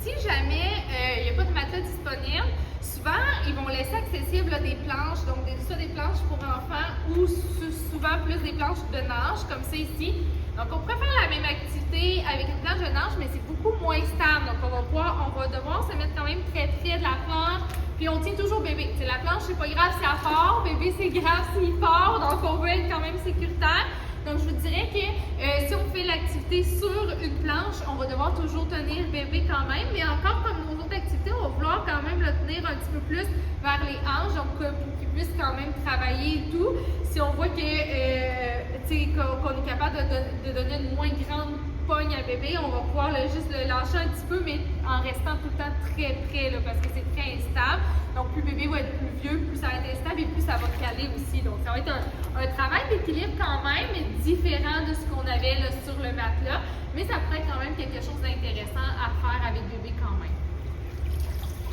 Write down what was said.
Si jamais il n'y a pas de matelas disponible, souvent ils vont laisser accessible des planches, donc soit des planches pour enfants ou souvent plus des planches de nage, comme ça ici. Donc on pourrait faire la même activité avec une planche de nage, mais c'est beaucoup moins stable. Donc on va devoir se mettre quand même très près de la planche, puis on tient toujours bébé. T'sais, la planche, c'est pas grave si elle part, bébé c'est grave s'il part, donc on veut être quand même sécuritaire. Donc, je vous dirais que si on fait l'activité sur une planche, on va devoir toujours tenir le bébé quand même. Mais encore, comme nos autres activités, on va vouloir quand même le tenir un petit peu plus vers les hanches, donc pour qu'il puisse quand même travailler et tout. Si on voit que, qu'on est capable de donner une moins grande pogne à bébé, on va pouvoir juste le lâcher un petit peu, mais en restant tout le temps très près, là, parce que c'est très instable. Donc, plus bébé va être plus vieux, plus ça va être instable et plus ça va caler aussi. Donc, ça va être un travail d'équilibre quand même, mais différent de ce qu'on avait là, sur le matelas. Mais ça pourrait être quand même quelque chose d'intéressant